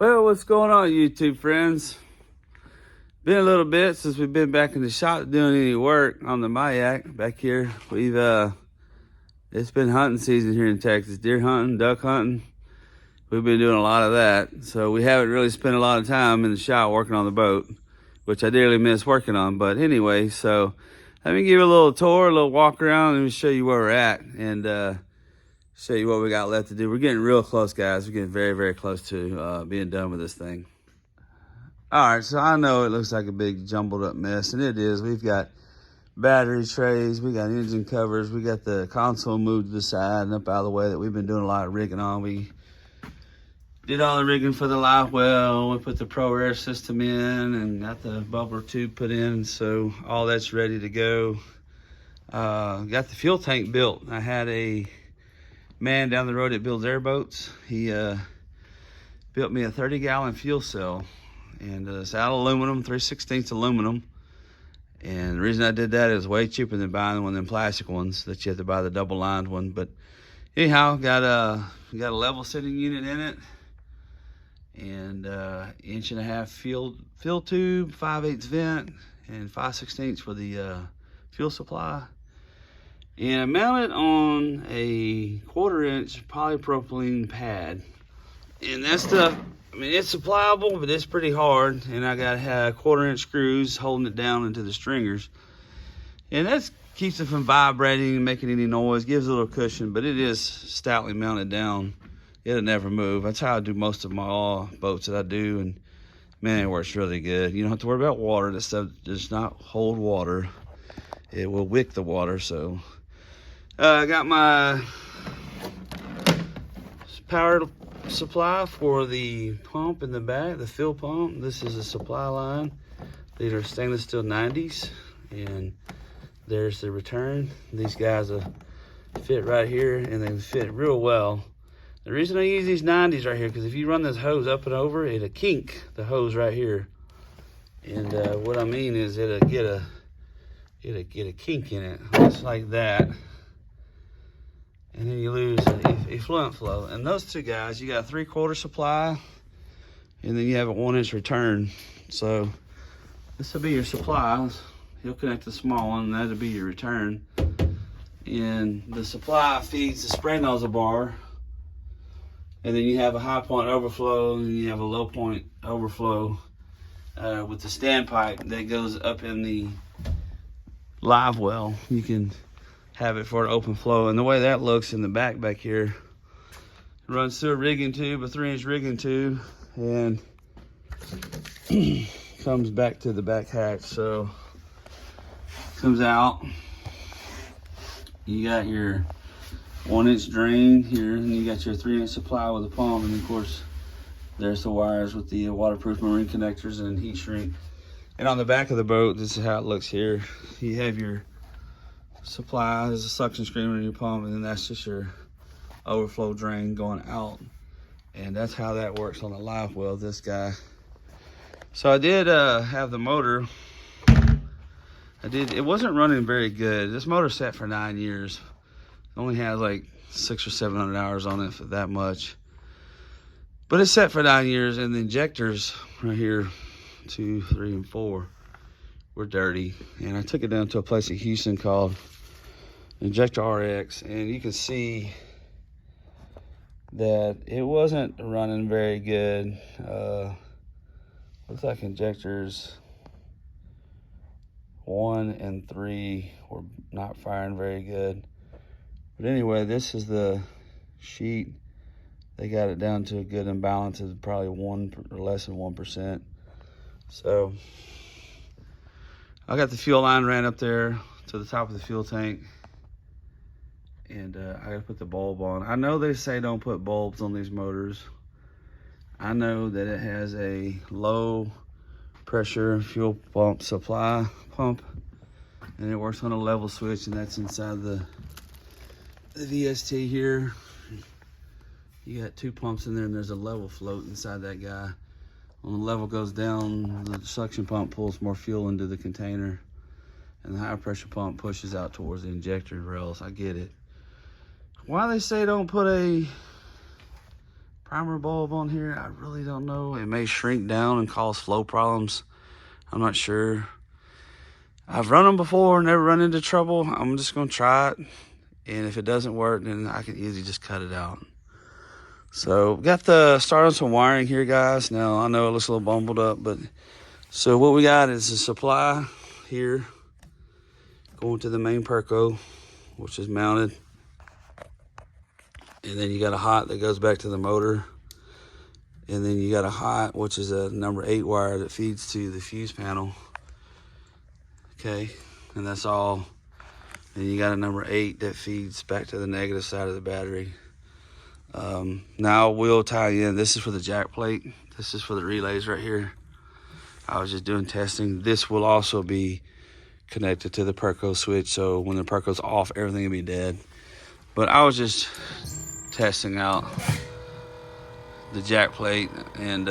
Well, what's going on, YouTube friends? Been a little bit since we've been back in the shop doing any work on the Majek back here. It's been hunting season here in Texas, deer hunting, duck hunting. We've been doing a lot of that, so we haven't really spent a lot of time in the shop working on the boat, which I dearly miss working on. But anyway, so let me give you a little tour, a little walk around, and show you where we're at, and show you what we got left to do. We're getting real close, guys. We're getting very, very close to being done with this thing. All right, so I know it looks like a big jumbled up mess, and it is. We've got battery trays, we got engine covers, we got the console moved to the side and up out of the way that we've been doing a lot of rigging on. We did all the rigging for the live well, we put the Pro Air system in and got the bubbler tube put in, so all that's ready to go. Got the fuel tank built. I had a man down the road that builds airboats. He built me a 30-gallon fuel cell, and it's out of aluminum, 3/16 aluminum. And the reason I did that is way cheaper than buying one of them plastic ones that you have to buy the double lined one. But anyhow, got a level setting unit in it, and 1.5-inch fill tube, 5/8 vent, and 5/16 for the fuel supply. And I mounted on a 1/4-inch polypropylene pad. And that stuff, I mean, it's supplyable, but it's pretty hard. And I got 1/4-inch screws holding it down into the stringers. And that keeps it from vibrating and making any noise, gives a little cushion, but it is stoutly mounted down. It'll never move. That's how I do most of my boats that I do. And man, it works really good. You don't have to worry about water. That stuff does not hold water. It will wick the water, so. I got my power supply for the pump in the back, the fill pump. This is a supply line. These are stainless steel 90s, and there's the return. These guys fit right here, and they fit real well. The reason I use these 90s right here, because if you run this hose up and over, it'll kink the hose right here. And what I mean is it'll get a kink in it, just like that. And then you lose effluent flow. And those two guys, you got a 3/4 supply, and then you have a 1-inch return. So this will be your supplies. You'll connect the small one, and that'll be your return. And the supply feeds the spray nozzle bar. And then you have a high point overflow, and you have a low point overflow with the standpipe that goes up in the live well. You can have it for an open flow, and the way that looks in the back here, it runs through a rigging tube, a 3-inch rigging tube, and comes back to the back hatch. So comes out, you got your 1-inch drain here, and you got your 3-inch supply with a pump, and of course there's the wires with the waterproof marine connectors and heat shrink. And on the back of the boat, this is how it looks here. You have your supply, there's a suction screen in your pump, and then that's just your overflow drain going out. And that's how that works on the live well, this guy. So I did have the motor. It wasn't running very good. This motor sat for 9 years. It only has like 600 or 700 hours on it, for that much. But it sat for 9 years, and the injectors right here, 2, 3, and 4, were dirty. And I took it down to a place in Houston called Injector RX, and you can see that it wasn't running very good. Looks like injectors 1 and 3 were not firing very good. But anyway, this is the sheet. They got it down to a good imbalance of probably 1 or less than 1%. So I got the fuel line ran up there to the top of the fuel tank, and I gotta put the bulb on. I know they say don't put bulbs on these motors. I know that it has a low pressure fuel pump supply pump, and it works on a level switch, and that's inside the VST here. You got 2 pumps in there, and there's a level float inside that guy. When the level goes down, the suction pump pulls more fuel into the container, and the high pressure pump pushes out towards the injector rails. I get it. Why they say don't put a primer bulb on here. I really don't know. It may shrink down and cause flow problems. I'm not sure. I've run them before, never run into trouble. I'm just gonna try it. And if it doesn't work, then I can easily just cut it out. So got the start on some wiring here, guys. Now I know it looks a little bumbled up, but so what we got is a supply here going to the main Perco, which is mounted. And then you got a hot that goes back to the motor. And then you got a hot, which is a number 8 wire that feeds to the fuse panel. Okay, and that's all. And you got a number 8 that feeds back to the negative side of the battery. Now we'll tie in. This is for the jack plate. This is for the relays right here. I was just doing testing. This will also be connected to the Perco switch, so when the Perco's off, everything will be dead. But I was just testing out the jack plate and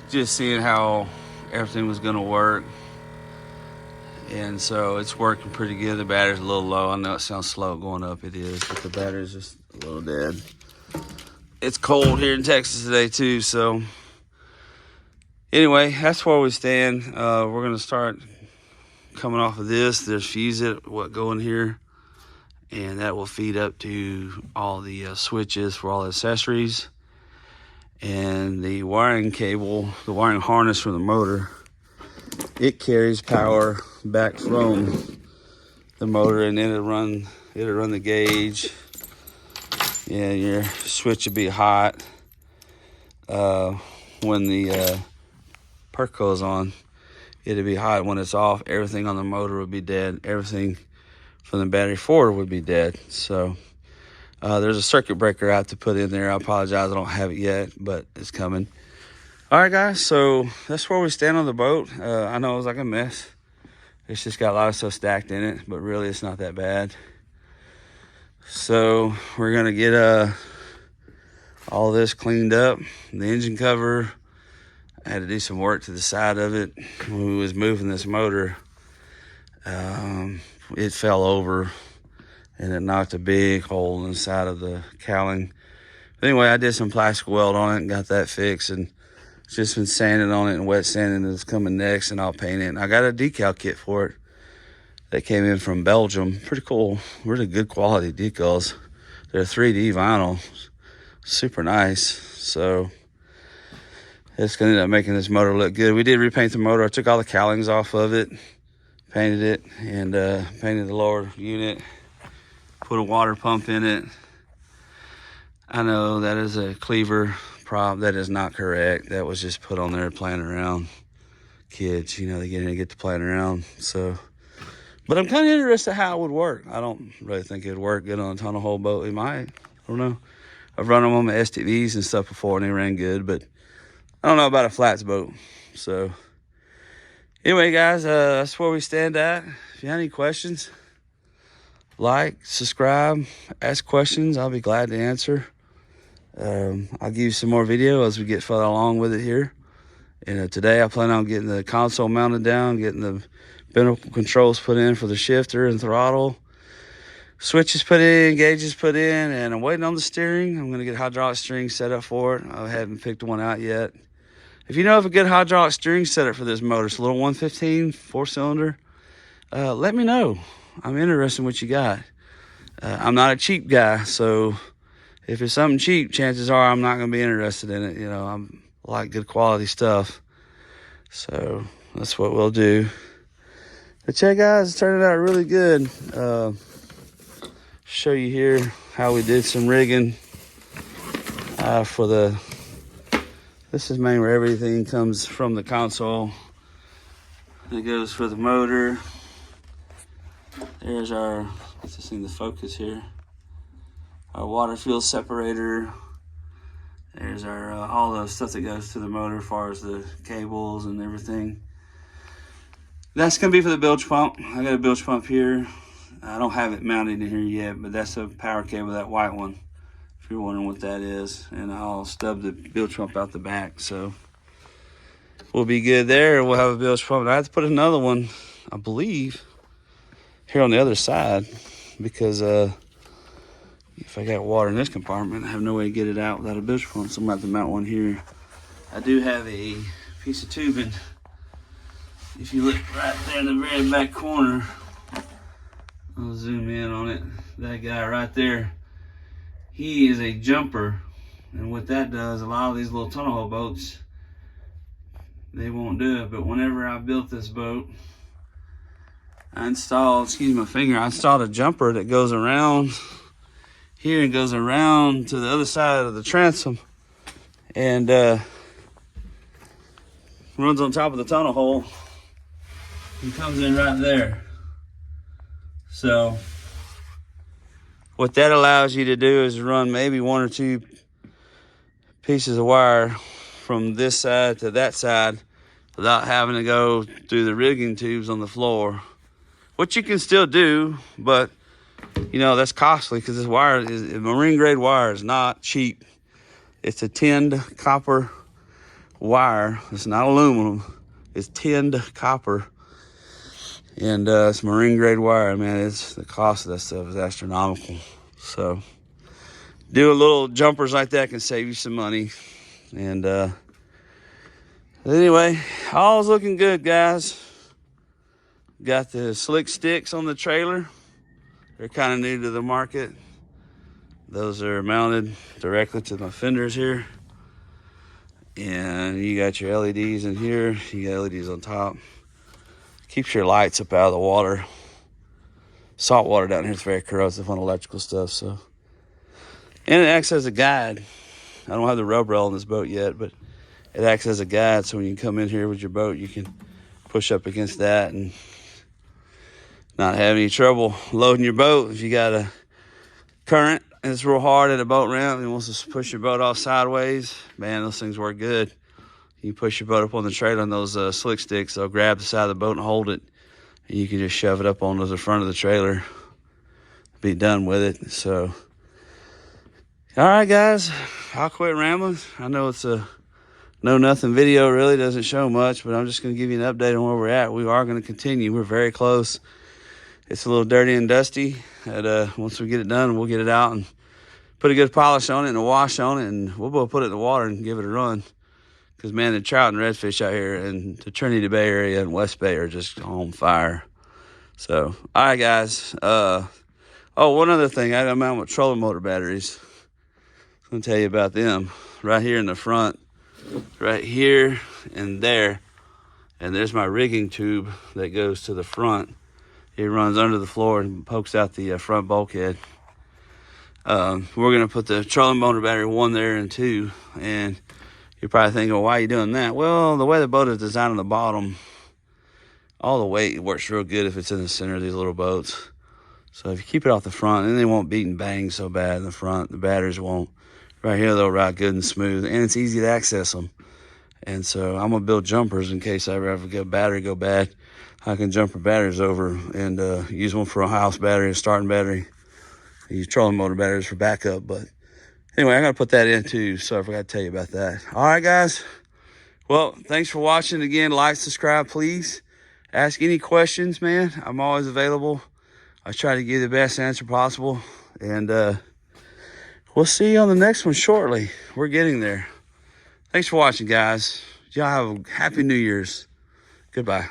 just seeing how everything was gonna work. And so it's working pretty good. The battery's a little low. I know it sounds slow going up. It is, but the battery's just a little dead. It's cold here in Texas today too, so anyway, that's where we stand. We're gonna start coming off of this. There's fuse it, what go in here, and that will feed up to all the switches for all the accessories. And the wiring cable, the wiring harness for the motor, it carries power back from the motor, and then it'll run the gauge. Yeah, your switch will be hot when the Perco is on. It'll be hot when it's off. Everything on the motor would be dead. Everything from the battery forward would be dead. So there's a circuit breaker I have to put in there. I apologize, I don't have it yet, but it's coming. All right, guys, so that's where we stand on the boat. I know it was like a mess. It's just got a lot of stuff stacked in it, but really it's not that bad. So we're gonna get all this cleaned up. The engine cover, I had to do some work to the side of it. When we was moving this motor, it fell over and it knocked a big hole in the side of the cowling. But anyway, I did some plastic weld on it and got that fixed, and just been sanding on it and wet sanding is coming next, and I'll paint it. And I got a decal kit for it that came in from Belgium. Pretty cool, really good quality decals. They're 3D vinyl, super nice. So it's gonna end up making this motor look good. We did repaint the motor. I took all the cowlings off of it, painted it, and painted the lower unit, put a water pump in it. I know that is a cleaver prop. That is not correct. That was just put on there playing around. Kids, you know, they get in and get to playing around. So, but I'm kind of interested how it would work. I don't really think it would work good on a tunnel hole boat. It might. I don't know. I've run them on my STVs and stuff before, and they ran good, but I don't know about a flats boat. So anyway, guys, that's where we stand at. If you have any questions, like, subscribe, ask questions. I'll be glad to answer. I'll give you some more video as we get further along with it here. And today I plan on getting the console mounted down, getting the binnacle controls put in for the shifter and throttle, switches put in, gauges put in, and I'm waiting on the steering. I'm going to get hydraulic steering set up for it. I haven't picked one out yet. If you know of a good hydraulic steering setup for this motor, it's a little 115 4-cylinder, let me know. I'm interested in what you got. I'm not a cheap guy, so if it's something cheap, chances are I'm not going to be interested in it. You know, I like good quality stuff. So that's what we'll do. But yeah, guys, it's turning out really good. Show you here how we did some rigging for the, this is mainly where everything comes from the console. It goes for the motor. There's our, let's just see the focus here. Our water fuel separator. There's our all the stuff that goes to the motor as far as the cables and everything. That's gonna be for the bilge pump. I got a bilge pump here. I don't have it mounted in here yet, but that's a power cable, that white one, if you're wondering what that is. And I'll stub the bilge pump out the back, so we'll be good there. We'll have a bilge pump. I have to put another one, I believe, here on the other side, because If I got water in this compartment, I have no way to get it out without a bush pump, so I'm going to have to mount one here. I do have a piece of tubing. If you look right there in the very back corner, I'll zoom in on it. That guy right there, he is a jumper. And what that does, a lot of these little tunnel hole boats, they won't do it. But whenever I built this boat, I installed, excuse my finger, I installed a jumper that goes around here and goes around to the other side of the transom and runs on top of the tunnel hole and comes in right there. So what that allows you to do is run maybe one or two pieces of wire from this side to that side without having to go through the rigging tubes on the floor, which you can still do, but you know, that's costly because this wire is marine grade wire, is not cheap. It's a tinned copper wire. It's not aluminum. It's tinned copper. And it's marine grade wire, man. It's the cost of that stuff is astronomical. So do a little jumpers like that can save you some money. And anyway, all's looking good, guys. Got the slick sticks on the trailer. They're kind of new to the market. Those are mounted directly to my fenders here. And you got your LEDs in here. You got LEDs on top. Keeps your lights up out of the water. Salt water down here is very corrosive on electrical stuff. So, and it acts as a guide. I don't have the rub rail on this boat yet, but it acts as a guide. So when you come in here with your boat, you can push up against that and not have any trouble loading your boat. If you got a current and it's real hard at a boat ramp and wants to push your boat off sideways, man, those things work good. You push your boat up on the trailer on those slick sticks. They'll grab the side of the boat and hold it. And you can just shove it up onto the front of the trailer. Be done with it. So, all right, guys, I'll quit rambling. I know it's a know-nothing video, really doesn't show much, but I'm just going to give you an update on where we're at. We are going to continue. We're very close. It's a little dirty and dusty. Once we get it done, we'll get it out and put a good polish on it and a wash on it, and we'll both put it in the water and give it a run. Because, man, the trout and redfish out here in the Trinity Bay area and West Bay are just on fire. So, all right, guys. Oh, one other thing. I got them out with trolling motor batteries. I'm going to tell you about them. Right here in the front, right here and there. And there's my rigging tube that goes to the front. It runs under the floor and pokes out the front bulkhead. We're going to put the trolling motor battery 1 there and 2. And you're probably thinking, well, why are you doing that? Well, the way the boat is designed on the bottom, all the weight works real good if it's in the center of these little boats. So if you keep it off the front, then they won't beat and bang so bad in the front. The batteries won't. Right here, they'll ride good and smooth. And it's easy to access them. And so I'm going to build jumpers in case I ever get a battery go bad. I can jumper batteries over and use one for a house battery, a starting battery. I use trolling motor batteries for backup. But anyway, I got to put that in too, so I forgot to tell you about that. All right, guys. Well, thanks for watching. Again, like, subscribe, please. Ask any questions, man. I'm always available. I try to give you the best answer possible. And we'll see you on the next one shortly. We're getting there. Thanks for watching, guys. Y'all have a happy New Year's. Goodbye.